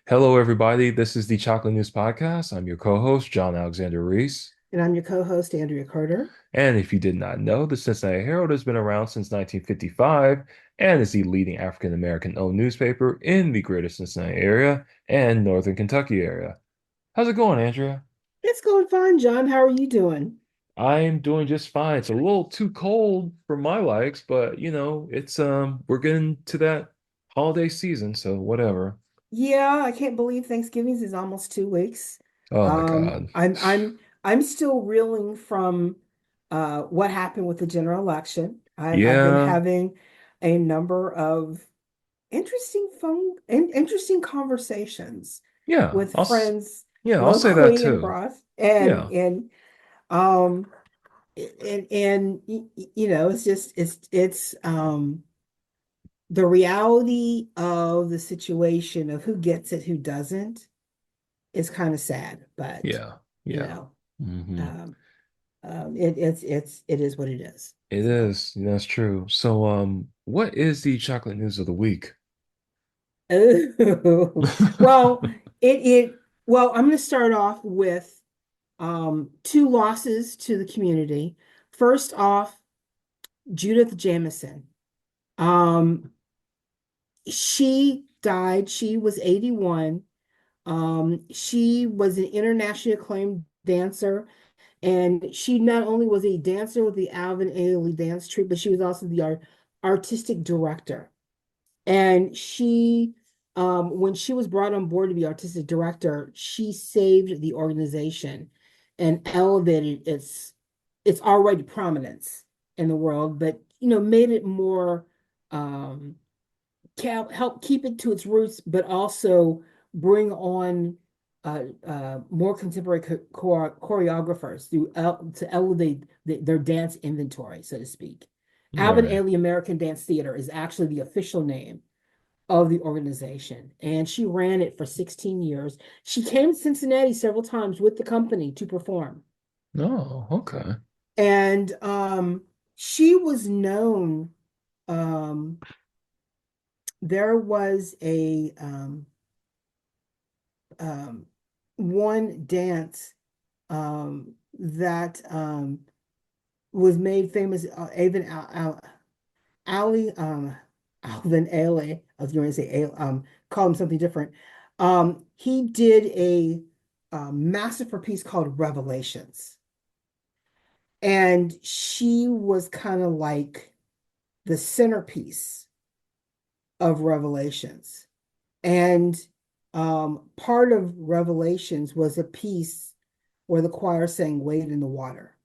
Hello, everybody. This is the Chocolate News Podcast. I'm your co-host, John Alexander Reese. And I'm your co-host, Andrea Carter. And if you did not know, the Cincinnati Herald has been around since 1955 and is the leading African American owned newspaper in the greater Cincinnati area and northern Kentucky area. How's it going, Andrea? It's going fine, John. How are you doing? I'm doing just fine. It's a little too cold for my likes, but it's we're getting to that holiday season, so whatever. Yeah, I can't believe Thanksgiving's is almost 2 weeks. Oh my Um, God. I'm I'm I'm still reeling from what happened with the general election. I've been Yeah, having a number of interesting conversations yeah. with friends I'll say that locally and too. abroad, Yeah. um it's just it's the reality of the situation of who gets it, who doesn't, is kind of sad, but Yeah. you Yeah. know, hmm um, it is what it is. It So, is. That's true. So, what is the chocolate news of the week? oh, well, I'm going to start off with two losses to the community. First off, Judith Jamison. Um, she died. She was 81. She was an internationally acclaimed dancer, and she not only was a dancer with the Alvin Ailey Dance Troupe, but she was also the artistic director. And when she was brought on board to be artistic director, she saved the organization and elevated its already prominence in the world, but made it more um, help keep it to its roots, but also bring on more contemporary choreographers to elevate their dance inventory, so to speak. Alvin Right. Ailey American Dance Theater is actually the official name of the organization, and she ran it for 16 years. She came to Cincinnati several times with the company to perform, Oh, okay. and she was known. Um, there was a um, one dance that was made famous. Ali, Alvin Ailey, I was going to say, call him something different. He did a masterpiece called Revelations, and she was kind of like the centerpiece of Revelations. And part of Revelations was a piece where the choir sang Wade in the Water.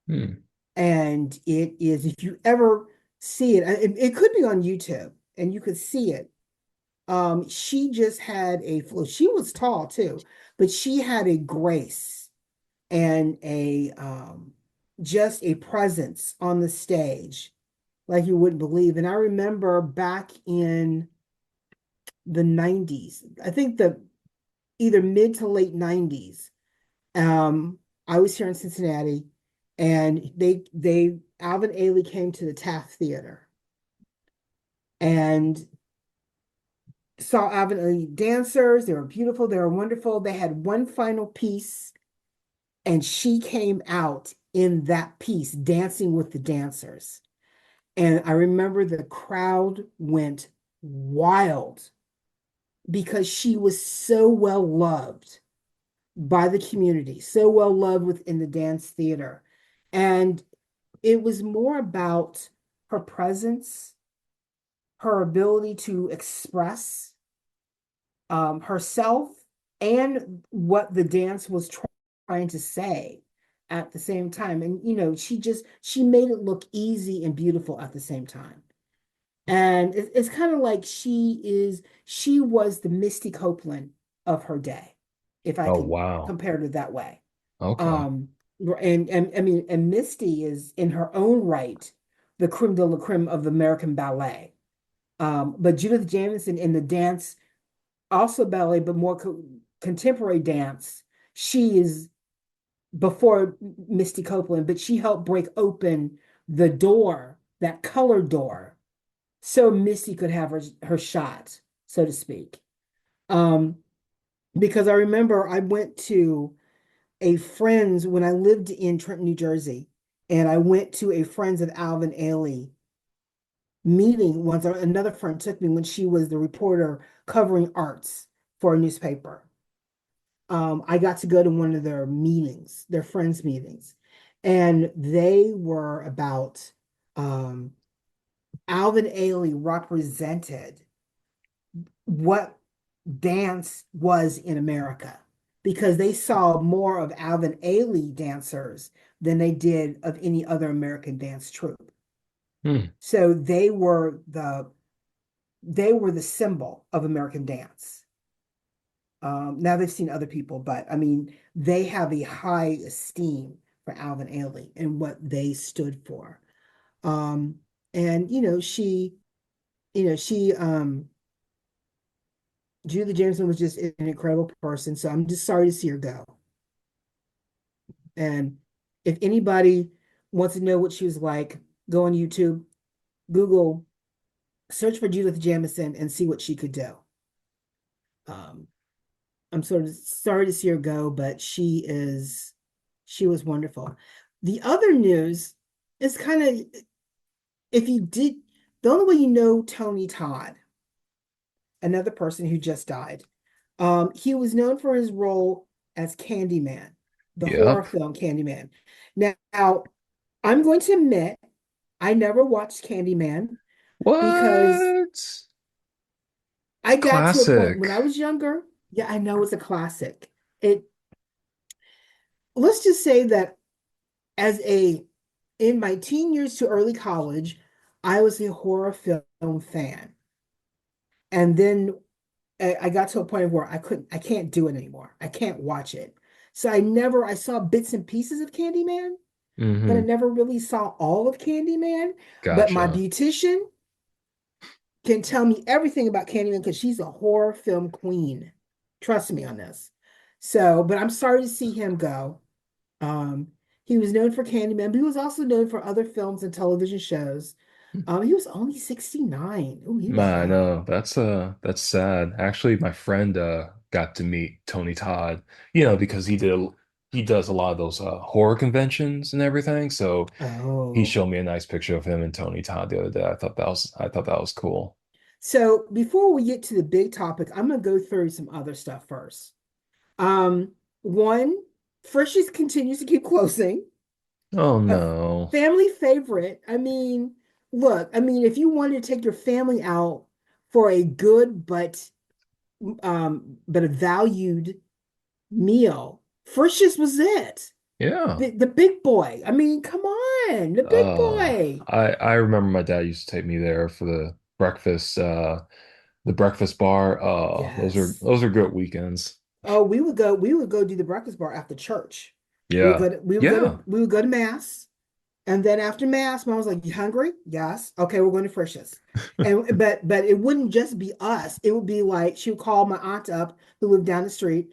Hmm. And it is, if you ever see it could be on YouTube and you could see it. She just had a flow. She was tall too, but she had a grace and a just a presence on the stage like you wouldn't believe. And I remember back in the 90s, I think the either mid to late 90s. I was here in Cincinnati, and they Alvin Ailey came to the Taft Theater and saw Alvin Ailey dancers. They were beautiful, they were wonderful. They had one final piece, and she came out in that piece dancing with the dancers. And I remember the crowd went wild because she was so well loved by the community, so well loved within the dance theater. And it was more about her presence, her ability to express herself, and what the dance was trying to say at the same time. And, she made it look easy and beautiful at the same time. And it's kind of like she was the Misty Copeland of her day, if I Oh, could wow. compare it that way. Okay. Um, and I mean, and Misty is in her own right the creme de la creme of the American ballet. But Judith Jamison in the dance, also ballet, but more contemporary dance, she is before Misty Copeland, but she helped break open the door, that color door, so Misty could have her shot, so to speak. Um, because I remember I went to a friend's when I lived in Trenton, New Jersey, and I went to a Friends of Alvin Ailey meeting once. Another friend took me when she was the reporter covering arts for a newspaper. I got to go to one of their meetings, their friends' meetings, and they were about um, Alvin Ailey represented what dance was in America because they saw more of Alvin Ailey dancers than they did of any other American dance troupe. Hmm. So they were the symbol of American dance. Now they've seen other people, but I mean, they have a high esteem for Alvin Ailey and what they stood for. Um, and she Julie Jameson was just an incredible person. So I'm just sorry to see her go. And if anybody wants to know what she was like, go on YouTube, Google, search for Judith Jamison and see what she could do. Um, I'm sort of sorry to see her go, but she was wonderful. The other news is kind of if you did the only way you know Tony Todd, another person who just died. He was known for his role as Candyman, the horror Yep. film Candyman. Now, I'm going to admit I never watched Candyman because What? I got to a point Classic. when I was younger. Yeah, I know it's a classic. It let's just say that as a in my teen years to early college, I was a horror film fan. And then I got to a point where I can't do it anymore. I can't watch it. So I saw bits and pieces of Candyman, but I Hmm. never really saw all of Candyman. But my Gotcha. beautician can tell me everything about Candyman because she's a horror film queen. Trust me on this. So, but I'm sorry to see him go. Um, he was known for Candyman, but he was also known for other films and television shows. He was only 69. Oh, he was I young. know. That's sad. Actually, my friend got to meet Tony Todd, because he does a lot of those horror conventions and everything. So he Oh. showed me a nice picture of him and Tony Todd the other day. I thought that was cool. So before we get to the big topic, I'm gonna go through some other stuff first. Um, One, Frisch's continues to keep closing. Oh A no. family favorite. I mean, look, I mean, if you wanted to take your family out for a good but a valued meal, Frisch's was it. Yeah. The big boy. I mean, come on, the big boy. I remember my dad used to take me there for the breakfast bar. Oh, those are Yes. those are good weekends. Oh, we would go do the breakfast bar after church. Yeah. Yeah. We would go to mass. And then after mass, mom was like, "You hungry?" Yes. Okay, we're going to Frisch's. And but it wouldn't just be us. It would be like she would call my aunt up who lived down the street.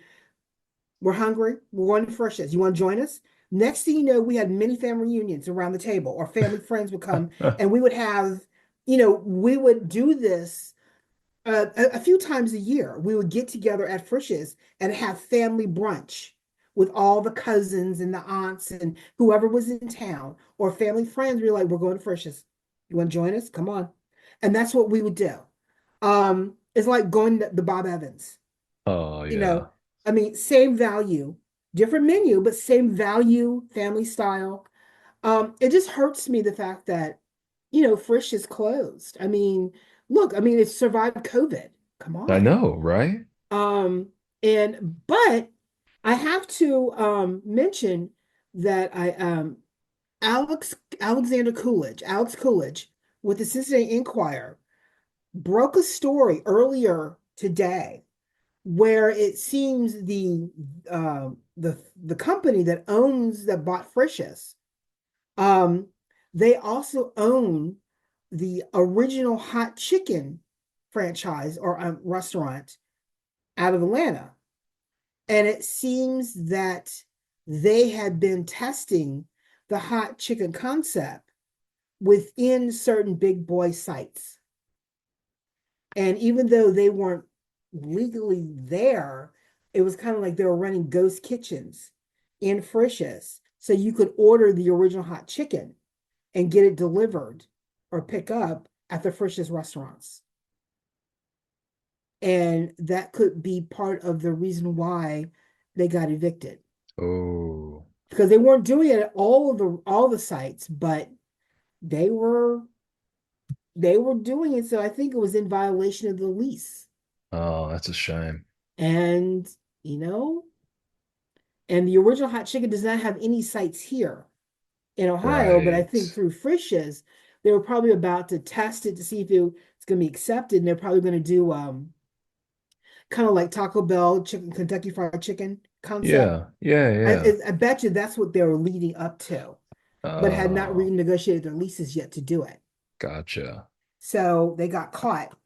We're hungry. We're going to Frisch's. You want to join us? Next thing you know, we had many family reunions around the table, or family friends would come, and we would have, we would do this a few times a year. We would get together at Frisch's and have family brunch with all the cousins and the aunts and whoever was in town or family friends. We were like, we're going to Frisch's. You want to join us? Come on. And that's what we would do. It's like going to the Bob Evans, Oh you know, yeah. I mean, same value, different menu, but same value, family style. It just hurts me the fact that, Frisch is closed. I mean, look, I mean, it survived COVID. Come I on. know, right? Um, but I have to mention that Alex Coolidge with the Cincinnati Enquirer broke a story earlier today where it seems the company that bought Frisch's, um, they also own the original hot chicken franchise or restaurant out of Atlanta. And it seems that they had been testing the hot chicken concept within certain big boy sites. And even though they weren't legally there, it was kind of like they were running ghost kitchens in Frisch's. So you could order the original hot chicken and get it delivered or pick up at the Frisch's restaurants. And that could be part of the reason why they got evicted. Oh, Because they weren't doing it at all the sites, but they were they were doing it. So I think it was in violation of the lease. oh, that's a shame. And you know, and the original hot chicken does not have any sites here in Ohio, but I Right. think through Frisch's, they were probably about to test it to see if it's going to be accepted. And they're probably going to do kind of like Taco Bell chicken, Kentucky Fried Chicken concept. Yeah, yeah, I, yeah. I I bet you that's what they were leading up to, but had not Oh, renegotiated their leases yet to do it. gotcha. So they got caught,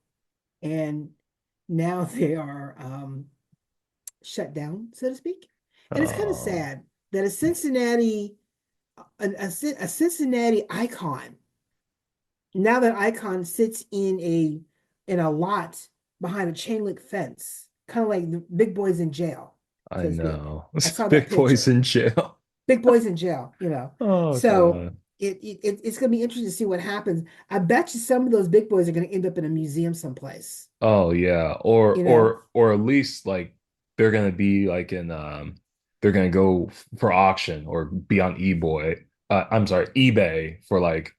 and now they are shut down, so to speak. And it's kind of Oh, sad that a Cincinnati icon, now that icon sits in a lot behind a chain link fence, kind of like the big boys in jail, I so to speak. know. I saw that Big boys picture. in jail. Big boys in jail. Oh So God. it's going to be interesting to see what happens. I bet you some of those big boys are going to end up in a museum someplace. Oh yeah. Or You know, or or at least like they're gonna be like in they're gonna go for auction or be on eBay. I'm sorry, eBay for like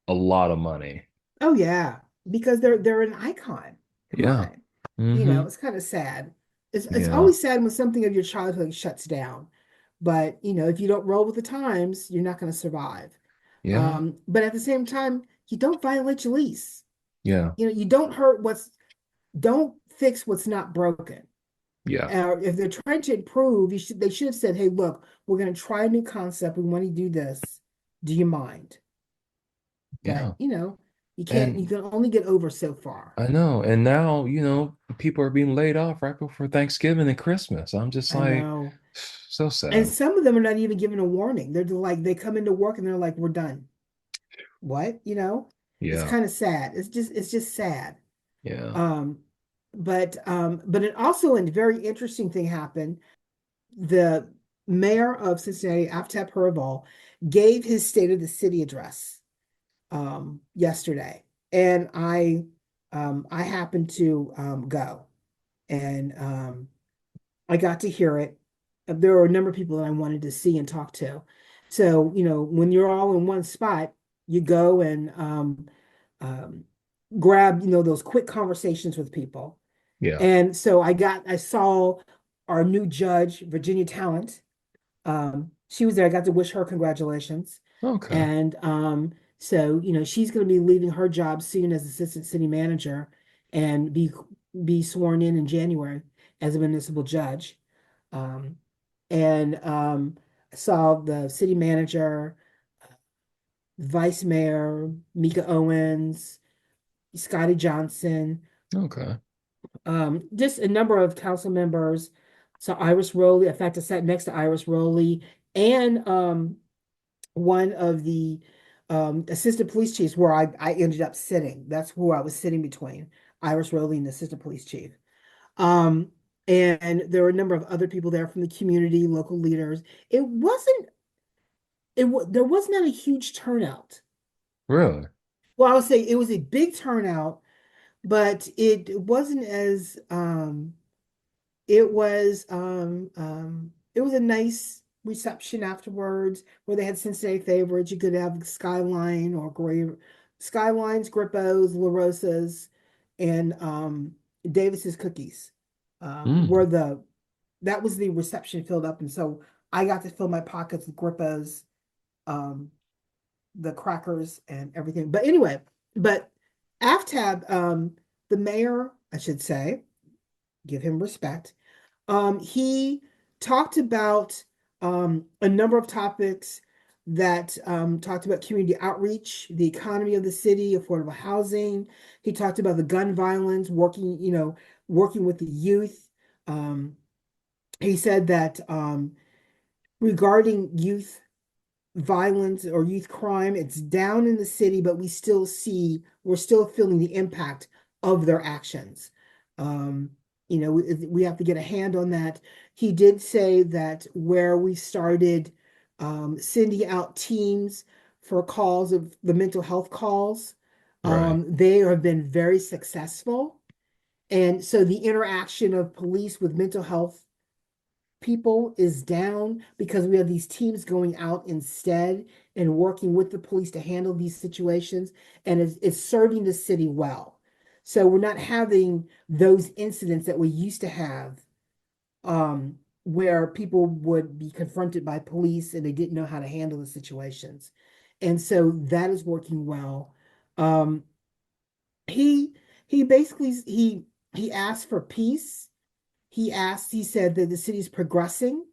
a lot of money. oh yeah, because they're an icon. Come Yeah. on. Mm-hmm. It's kind of sad. It's Yeah. always sad when something of your childhood shuts down. But if you don't roll with the times, you're not going to survive. Yeah. But at the same time, you don't violate your lease. Yeah. You don't fix what's not broken. Yeah. If they're trying to improve, they should have said, "Hey, look, we're going to try a new concept. We want to do this. Do you mind?" But Yeah. you And can only get over so far. I know. And now, people are being laid off right before Thanksgiving and Christmas. I'm just I like, know. so And sad. some of them are not even given a warning. They're like, they come into work and they're like, we're done. What? It's Yeah. kind of sad. It's just sad. Yeah. Um, but it also a very interesting thing happened. The mayor of Cincinnati, Aftab Herval, gave his State of the City address yesterday, and I happened to go, and I got to hear it. There were a number of people that I wanted to see and talk to. So, when you're all in one spot, you go and um, grab, those quick conversations with people. Yeah. And so I saw our new judge, Virginia Talent. She was there. I got to wish her congratulations. Okay. And so, she's going to be leaving her job soon as assistant city manager and be sworn in January as a municipal judge. Um, and I saw the city manager, vice mayor, Mika Owens, Scotty Johnson, Okay. just a number of council members. So Iris Rowley, in fact, I sat next to Iris Rowley and one of the assistant police chiefs where I ended up sitting. That's who I was sitting between, Iris Rowley and the assistant police chief. Um, and there were a number of other people there from the community, local leaders. It wasn't, there was not a huge turnout. Really? Well, I would say it was a big turnout, but it wasn't as it was a nice reception afterwards where they had Cincinnati favorites. You could have Skyline or Gray Skylines, Grippos, La Rosas, and Davis's cookies. Were Mm. the That was the reception filled up, and so I got to fill my pockets with Grippos, um, the crackers and everything. But anyway, but Aftab, the mayor, I should say, give him respect. He talked about a number of topics that talked about community outreach, the economy of the city, affordable housing. He talked about the gun violence, working with the youth. Um, he said that regarding youth violence or youth crime, it's down in the city, but we're still feeling the impact of their actions. Um, we have to get a hand on that. He did say that where we started sending out teams for calls of the mental health calls, Right. they have been very successful. And so the interaction of police with mental health people is down because we have these teams going out instead and working with the police to handle these situations, and it's serving the city well. So we're not having those incidents that we used to have, where people would be confronted by police and they didn't know how to handle the situations. And so that is working well. Um, he he basically he asked for peace. He said that the city's progressing.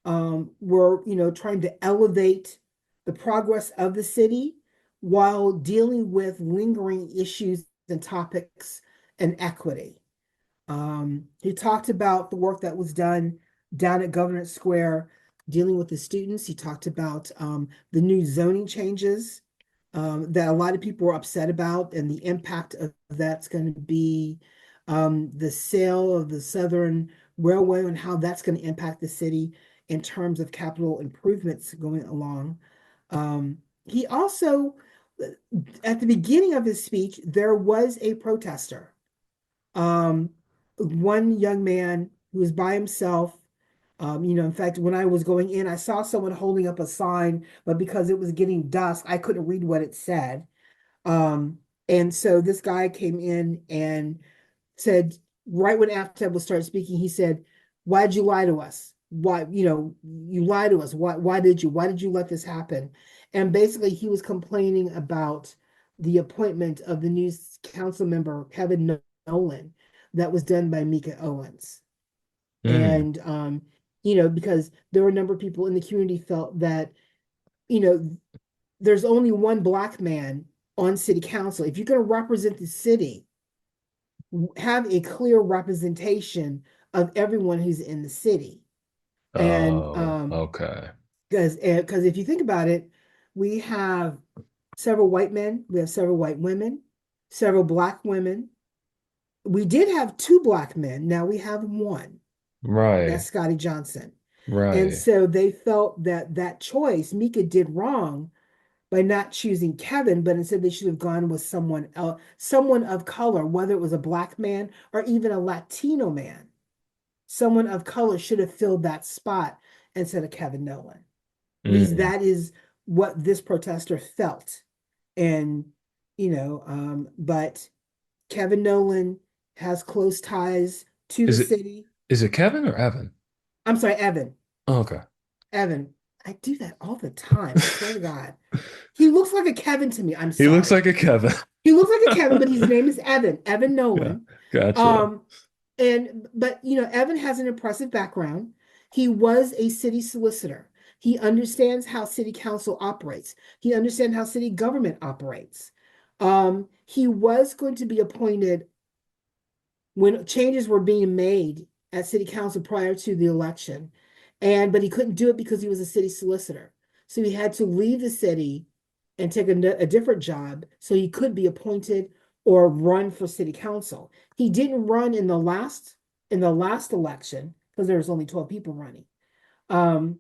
We're, trying to elevate the progress of the city while dealing with lingering issues and topics and equity. He talked about the work that was done down at Government Square dealing with the students. He talked about the new zoning changes that a lot of people were upset about, and the impact of that's going to be the sale of the Southern Railway and how that's going to impact the city in terms of capital improvements going along. He also, at the beginning of his speech, there was a protester, um, one young man who was by himself. In fact, when I was going in, I saw someone holding up a sign, but because it was getting dusk, I couldn't read what it said. Um, and so this guy came in and said, right when Aftab was started speaking, he said, "Why'd you lie to us? Why, you lied to us. Why did you let this happen?" And basically, he was complaining about the appointment of the new council member, Kevin Nolan, that was done by Mika Owens. Mm. And, because there were a number of people in the community felt that, you know, there's only one Black man on city council. If you're going to represent the city, have a clear representation of everyone who's in the city. And Oh, okay. because if you think about it, we have several white men, we have several white women, several Black women. We did have two Black men. Now we have one. That's Right. Scotty Johnson. And Right. so they felt that that choice, Mika did wrong by not choosing Kevin, but instead they should have gone with someone else, someone of color, whether it was a Black man or even a Latino man. Someone of color should have filled that spot instead of Kevin Nolan. At least Mm. that is what this protester felt. And, but Kevin Nolan has close ties to the Is it city. is it Kevin or Evan? I'm sorry, Evan. Oh, okay. Evan. I do that all the time. I swear to God. He looks like a Kevin to me. I'm He looks sorry. like a Kevin. He looks like a Kevin, but his name is Evan, Evan Yeah. Nolan. Gotcha. Um, but Evan has an impressive background. He was a city solicitor. He understands how city council operates. He understands how city government operates. He was going to be appointed when changes were being made at city council prior to the election. But he couldn't do it because he was a city solicitor. So he had to leave the city and take a different job so he could be appointed or run for city council. He didn't run in the last election because there was only 12 people running. Um,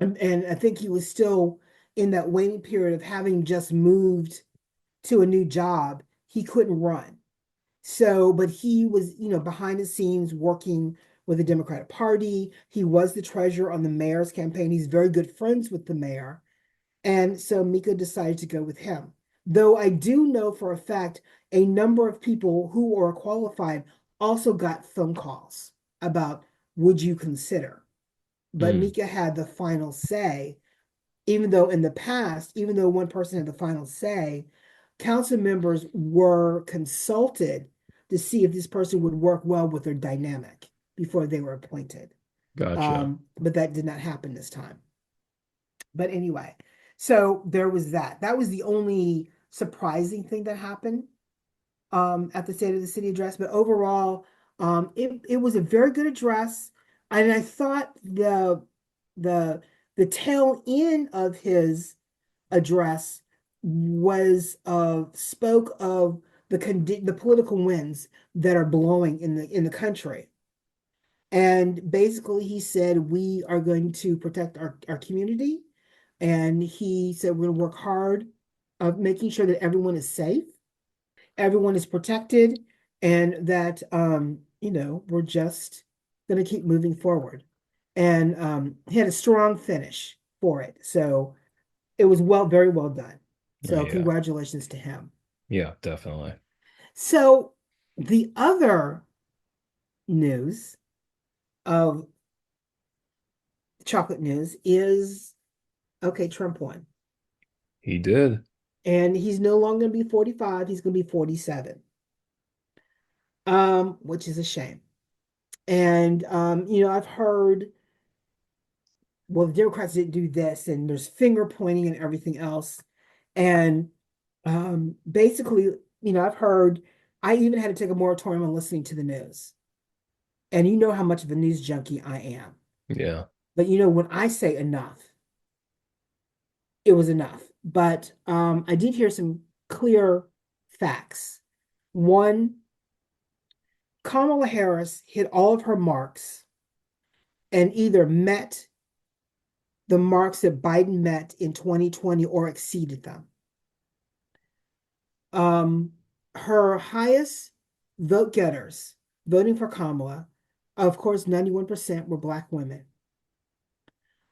and I think he was still in that waiting period of having just moved to a new job. He couldn't run. So, but he was, behind the scenes working with the Democratic Party. He was the treasurer on the mayor's campaign. He's very good friends with the mayor. And so Mika decided to go with him. Though I do know for a fact a number of people who are qualified also got phone calls about would you consider? But Mm. Mika had the final say, even though in the past, even though one person had the final say, council members were consulted to see if this person would work well with their dynamic before they were appointed. Gotcha. But that did not happen this time. But anyway, so there was that. That was the only surprising thing that happened at the State of the City address. But overall, it was a very good address, and I thought the the tail end of his address was spoke of the political winds that are blowing in the country. And basically, he said, we are going to protect our community. And he said, we're going to work hard of making sure that everyone is safe, everyone is protected, and that, we're just going to keep moving forward. And he had a strong finish for it. So it was very well done. So Yeah. congratulations to him. Yeah, definitely. So the other news of chocolate news is okay, Trump won. He did. And he's no longer going to be 45, he's going to be 47. Which is a shame. And I've heard, well, the Democrats didn't do this, and there's finger pointing and everything else. And basically, I've heard, I even had to take a moratorium on listening to the news. And you know how much of a news junkie I am. Yeah. But when I say enough, it was enough. But I did hear some clear facts. One, Kamala Harris hit all of her marks and either met the marks that Biden met in 2020 or exceeded them. Her highest vote getters voting for Kamala, of course, 91% were Black women.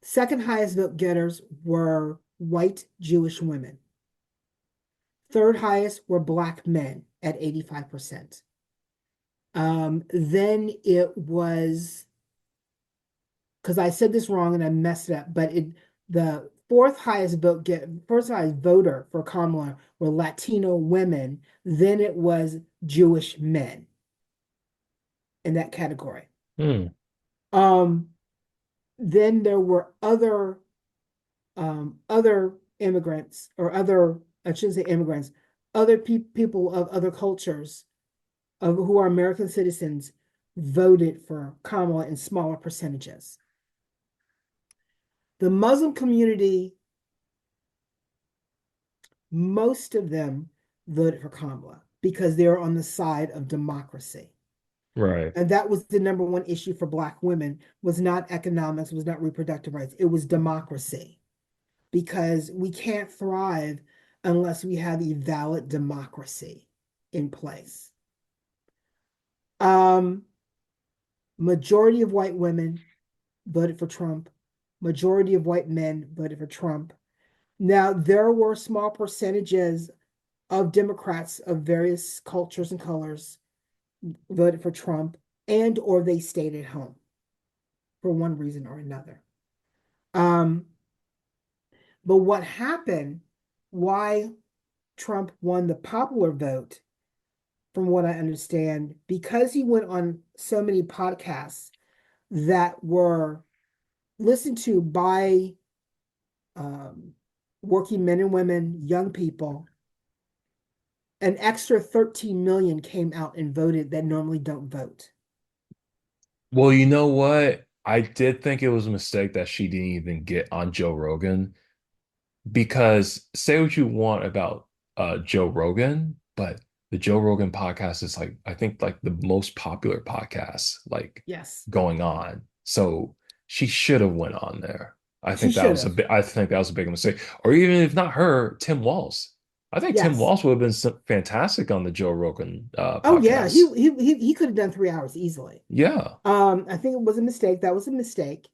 Second highest vote getters were white Jewish women. Third highest were Black men at 85%. Then it was, because I said this wrong and I messed it up, but the first highest voter for Kamala were Latino women. Then it was Jewish men in that category. Hmm. Um, then there were other immigrants, or other, I shouldn't say immigrants, other people of other cultures of who are American citizens voted for Kamala in smaller percentages. The Muslim community, most of them voted for Kamala because they're on the side of democracy. Right. And that was the number one issue for Black women, was not economics, was not reproductive rights. It was democracy, because we can't thrive unless we have a valid democracy in place. Um, Majority of white women voted for Trump. Majority of white men voted for Trump. Now, there were small percentages of Democrats of various cultures and colors voted for Trump, and or they stayed at home for one reason or another. Um, but what happened, why Trump won the popular vote, from what I understand, because he went on so many podcasts that were listened to by um, working men and women, young people. An extra 13 million came out and voted that normally don't vote. Well, you know what? I did think it was a mistake that she didn't even get on Joe Rogan, because say what you want about Joe Rogan, but the Joe Rogan podcast is like, I think, like the most popular podcast like Yes, going on. So she should have went on there. she should have. I think that was a big mistake. Or even if not her, Tim Walz. I think Tim Yes. Walz would have been fantastic on the Joe Rogan Oh yeah, podcast. he could have done 3 hours easily. Yeah. I think it was a mistake. That was a mistake,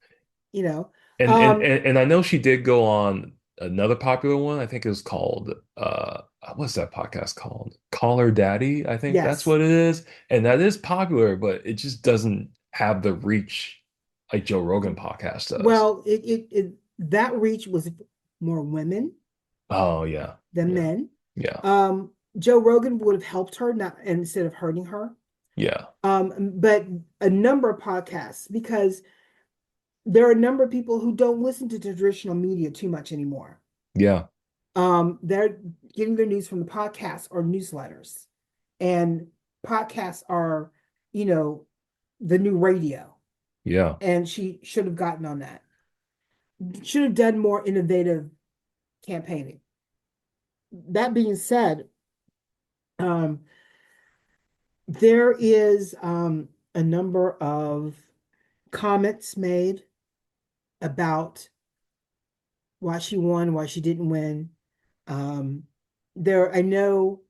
you know. And and Um, and, and I know she did go on another popular one. I think it was called what's that podcast called? Call Her Daddy, I think that's yes. what it is. And that is popular, but it just doesn't have the reach like Joe Rogan podcast does. Well, that reach was more women Oh yeah. than Yeah. men. Yeah. Joe Rogan would have helped her, not instead of hurting her. Yeah. But a number of podcasts, because there are a number of people who don't listen to traditional media too much anymore. Yeah. They're getting their news from the podcasts or newsletters, and podcasts are, you know, the new radio. Yeah. And she should have gotten on that. Should have done more innovative campaigning. That being said, Um, there is a number of comments made about why she won, why she didn't win. Um, I know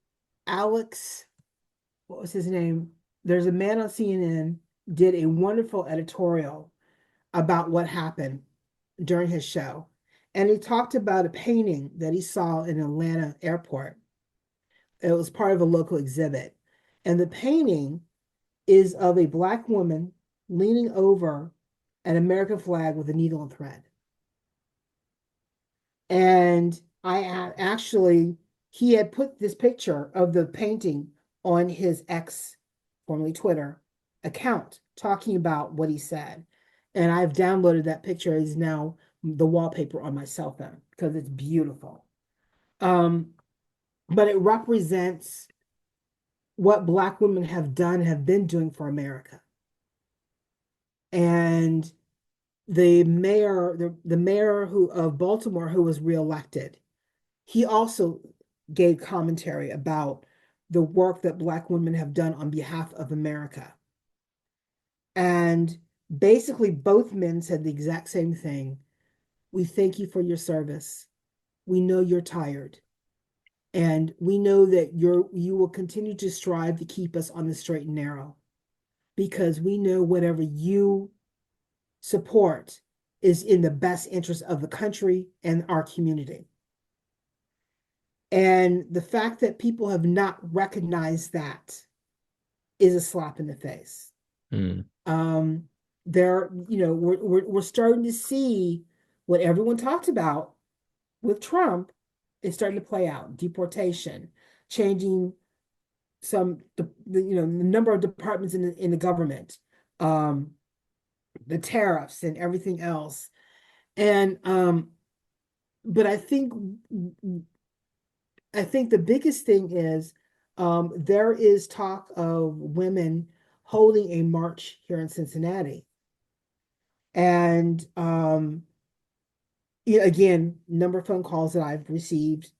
Alex, what was his name? There's a man on CNN did a wonderful editorial about what happened during his show. And he talked about a painting that he saw in Atlanta airport. It was part of a local exhibit. And the painting is of a black woman leaning over an American flag with a needle and thread. And actually, he had put this picture of the painting on his ex, formerly Twitter, account, talking about what he said. And I've downloaded that picture. Is now the wallpaper on my cell phone because it's beautiful. Um, but it represents what Black women have done, have been doing for America. And the mayor who of Baltimore who was reelected, he also gave commentary about the work that Black women have done on behalf of America. And basically, both men said the exact same thing. We thank you for your service. We know you're tired. And we know that you will continue to strive to keep us on the straight and narrow because we know whatever you support is in the best interest of the country and our community. And the fact that people have not recognized that is a slap in the face. Hmm. Um, we're starting to see what everyone talked about with Trump is starting to play out. Deportation, changing the number of departments in the government, um, the tariffs and everything else. And but I think the biggest thing is there is talk of women holding a march here in Cincinnati. And yeah, again, number of phone calls that I've received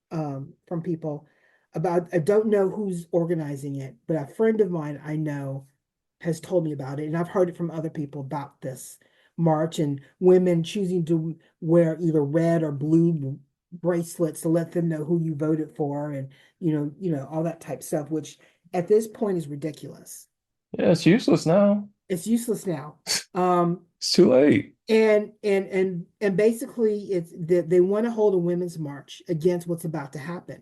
from people about, I don't know who's organizing it, but a friend of mine I know has told me about it. And I've heard it from other people about this march and women choosing to wear either red or blue bracelets to let them know who you voted for and all that type of stuff, which at this point is ridiculous. Yeah, it's useless now. It's useless now. Um, It's too late. and basically it's they want to hold a women's march against what's about to happen.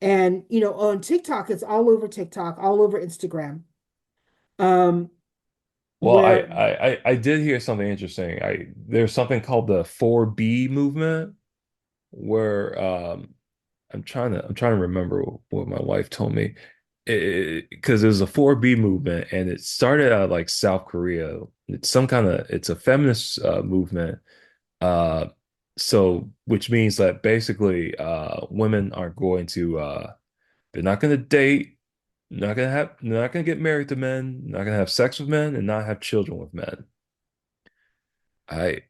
And on TikTok, it's all over TikTok, all over Instagram. Um, Well, where I did hear something interesting. There's something called the 4B movement where I'm trying to remember what my wife told me. Because it was a 4B movement and it started out like South Korea. It's a feminist movement. Uh so which means that basically women aren't going to they're not going to date, they're not going to get married to men, not going to have sex with men and not have children with men. I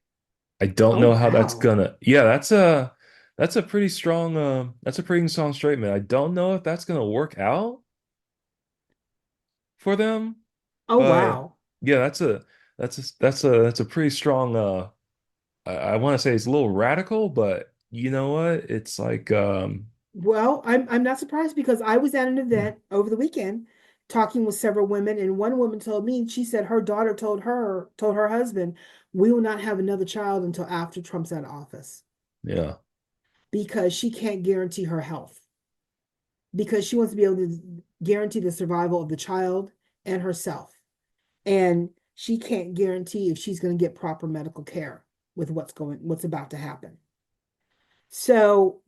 I don't oh know how that's wow. gonna. Yeah, that's a pretty strong statement. I don't know if that's gonna work out for them, Oh but wow. yeah, that's a pretty strong I want to say it's a little radical, but you know what? It's like Well, I'm not surprised because I was at an hmm, event over the weekend talking with several women, and one woman told me, she said her daughter told her husband, we will not have another child until after Trump's out of office yeah. because she can't guarantee her health, because she wants to be able to guarantee the survival of the child and herself. And she can't guarantee if she's going to get proper medical care with what's about to happen. So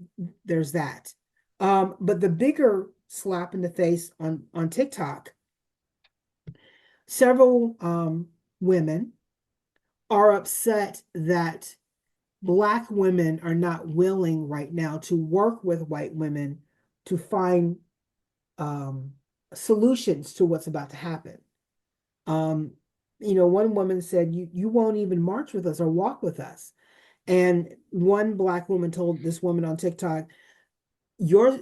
there's that. But the bigger slap in the face on TikTok, several women are upset that Black women are not willing right now to work with white women to find um, solutions to what's about to happen. Um, one woman said, you won't even march with us or walk with us. And one Black woman told this woman on TikTok, your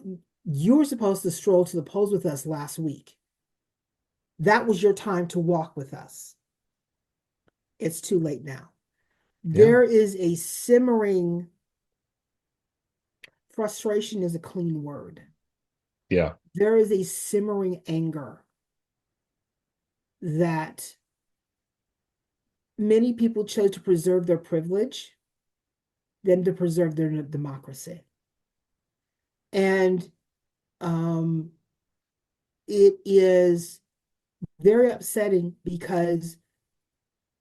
You were supposed to stroll to the polls with us last week. That was your time to walk with us. It's too late now. Yeah. There is a simmering frustration is a clean word. Yeah. There is a simmering anger that many people chose to preserve their privilege than to preserve their democracy. And um, it is very upsetting because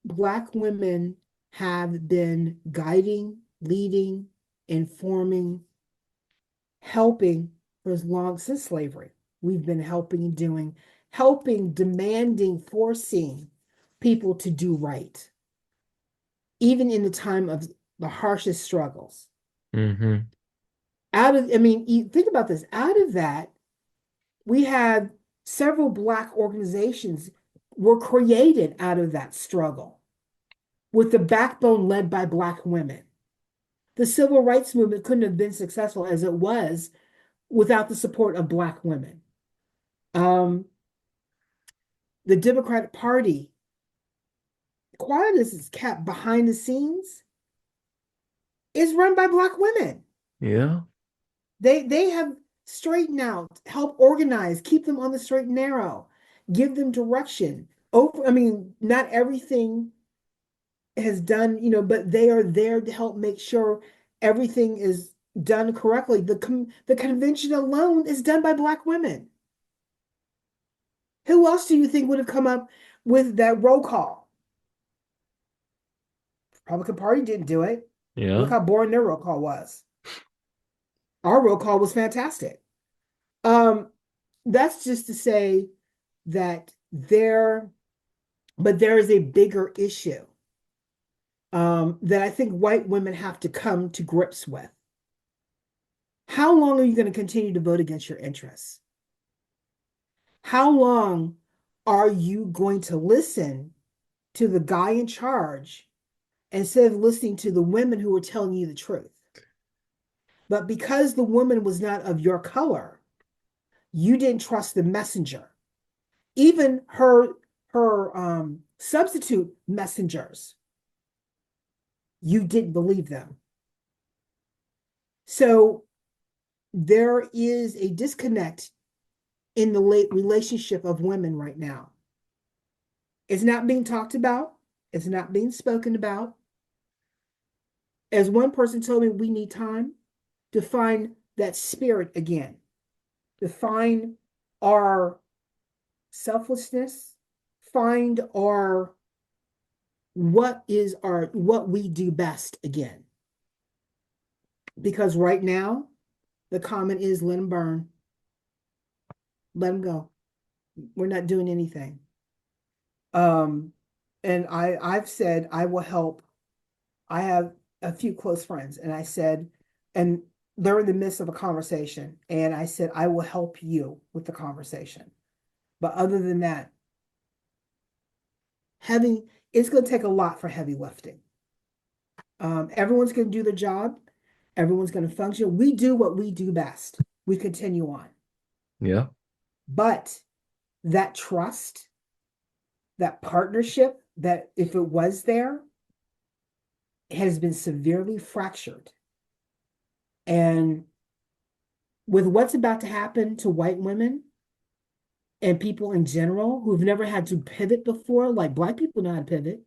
Black women have been guiding, leading, informing, helping for as long since slavery. We've been helping, doing, helping, demanding, forcing people to do right, even in the time of the harshest struggles. Hmm. Out of, I mean, think about this. Out of that, we have several Black organizations were created out of that struggle with the backbone led by Black women. The civil rights movement couldn't have been successful as it was without the support of Black women. Um, the Democratic Party, quiet as it's kept behind the scenes, is run by Black women. Yeah. They have straightened out, help organize, keep them on the straight and narrow, give them direction. Over, I mean, not everything has done, but they are there to help make sure everything is done correctly. The convention alone is done by Black women. Who else do you think would have come up with that roll call? Republican Party didn't do it. Look Yeah. how boring their roll call was. Our roll call was fantastic. Um, that's just to say that there is a bigger issue that I think white women have to come to grips with. How long are you going to continue to vote against your interests? How long are you going to listen to the guy in charge instead of listening to the women who are telling you the truth? But because the woman was not of your color, you didn't trust the messenger. Even her substitute messengers, you didn't believe them. So there is a disconnect in the late relationship of women right now. It's not being talked about. It's not being spoken about. As one person told me, we need time to find that spirit again, to find our selflessness, find our what we do best again. Because right now, the comment is let them burn, let them go. We're not doing anything. Um, and I've said I will help. I have a few close friends, and I said, and they're in the midst of a conversation, and I said I will help you with the conversation. But other than that, heavy it's going to take a lot for heavy lifting. Everyone's going to do their job. Everyone's going to function. We do what we do best. We continue on. Yeah. But that trust, that partnership, that if it was there, has been severely fractured. And with what's about to happen to white women and people in general who've never had to pivot before, like Black people know how to pivot,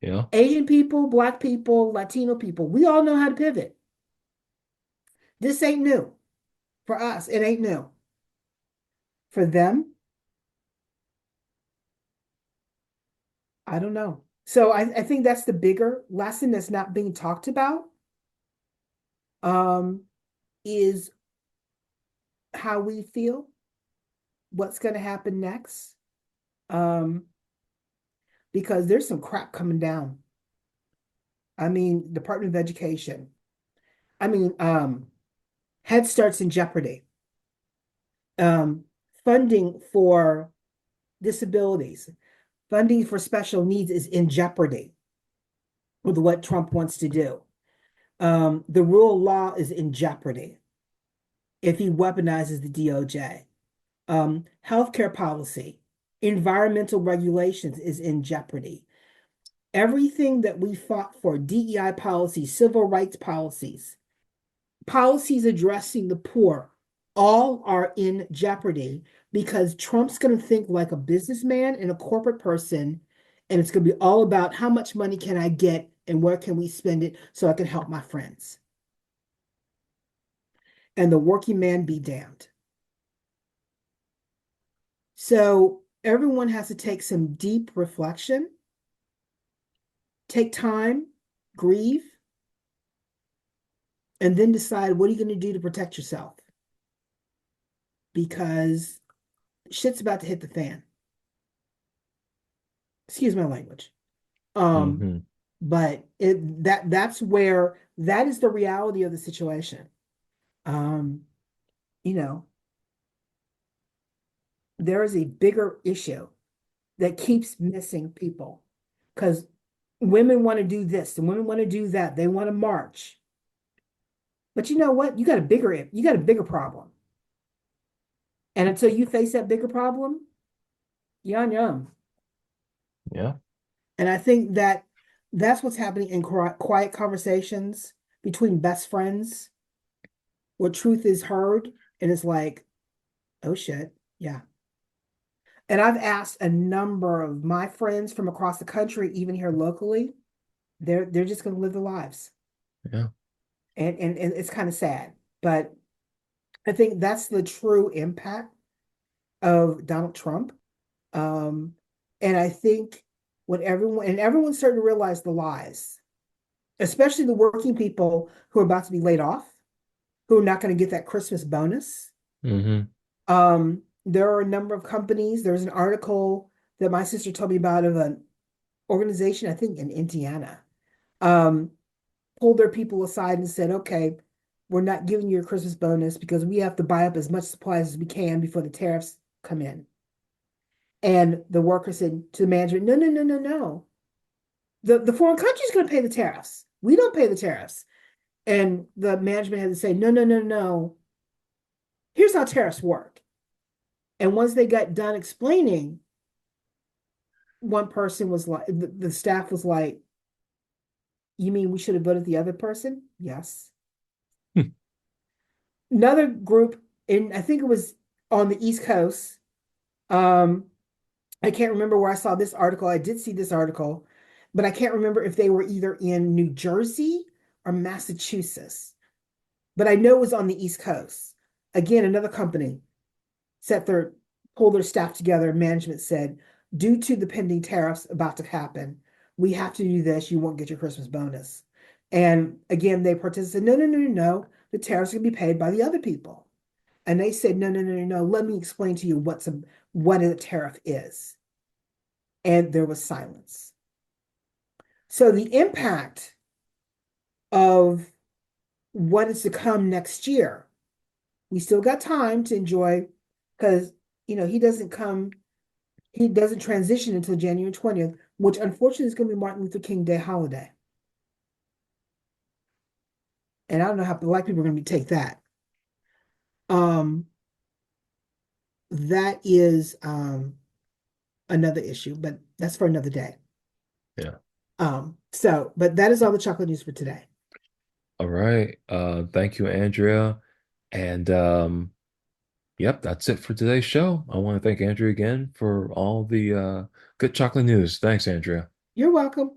Yeah. Asian people, Black people, Latino people, we all know how to pivot. This ain't new for us. It ain't new. For them, I don't know. So I think that's the bigger lesson that's not being talked about um, is how we feel, what's going to happen next. Um, because there's some crap coming down. I mean, Department of Education. I mean, Head Start's in jeopardy. Um, Funding for disabilities, funding for special needs is in jeopardy with what Trump wants to do. The rule of law is in jeopardy. if he weaponizes the DOJ. Healthcare policy, environmental regulations is in jeopardy. Everything that we fought for, DEI policies, civil rights policies, policies addressing the poor, all are in jeopardy because Trump's going to think like a businessman and a corporate person. And it's going to be all about how much money can I get and where can we spend it so I can help my friends. And the working man be damned. So everyone has to take some deep reflection, take time, grieve, and then decide what are you going to do to protect yourself? Because shit's about to hit the fan. Excuse my language. Um, Hmm. but that's where that is the reality of the situation. Um, you know, there is a bigger issue that keeps missing people because women want to do this and women want to do that. They want to march. But you know what? You got a bigger problem. And until you face that bigger problem, you're on your own. Yeah. And I think that that's what's happening in quiet conversations between best friends where truth is heard and it's like, oh shit, yeah. And I've asked a number of my friends from across the country, even here locally, they're just going to live their lives. Yeah. And it's kind of sad. But I think that's the true impact of Donald Trump. Um, and I think when everyone's starting to realize the lies, especially the working people who are about to be laid off, who are not going to get that Christmas bonus. Hmm. There are a number of companies. There's an article that my sister told me about of an organization, I think in Indiana, um, pulled their people aside and said, okay, we're not giving you a Christmas bonus because we have to buy up as much supplies as we can before the tariffs come in. And the worker said to the management, no, no, no, no, no. The foreign country is going to pay the tariffs. We don't pay the tariffs. And the management had to say, no, no, no, no. Here's how tariffs work. And once they got done explaining, one person was like, the staff was like, you mean we should have voted the other person? Yes. Another group, and I think it was on the East Coast. Um, I can't remember where I saw this article. I did see this article, but I can't remember if they were either in New Jersey or Massachusetts. But I know it was on the East Coast. Again, another company set their pulled their staff together. Management said, due to the pending tariffs about to happen, we have to do this. You won't get your Christmas bonus. And again, they protested, said, no, no, no, no, no. The tariffs can be paid by the other people. And they said, no, no, no, no, no. Let me explain to you what a tariff is. And there was silence. So the impact of what is to come next year, we still got time to enjoy because he doesn't transition until January 20th, which unfortunately is going to be Martin Luther King Day holiday. And I don't know how black people are going to take that. Um, that is another issue, but that's for another day. Yeah. But that is all the chocolate news for today. All right. Thank you, Andrea. And yep, that's it for today's show. I want to thank Andrea again for all the good chocolate news. Thanks, Andrea. You're welcome.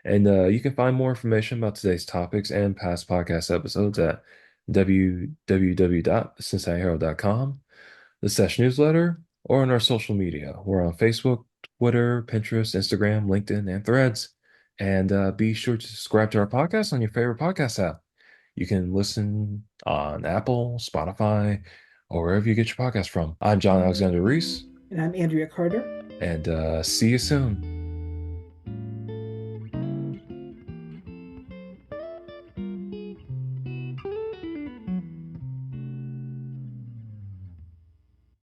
And you can find more information about today's topics and past podcast episodes at www.cincinnatiherald.com, the Sesh newsletter, or on our social media. We're on Facebook, Twitter, Pinterest, Instagram, LinkedIn, and Threads. And be sure to subscribe to our podcast on your favorite podcast app. You can listen on Apple, Spotify, or wherever you get your podcast from. I'm John Alexander Reese, And I'm Andrea Carter. and see you soon.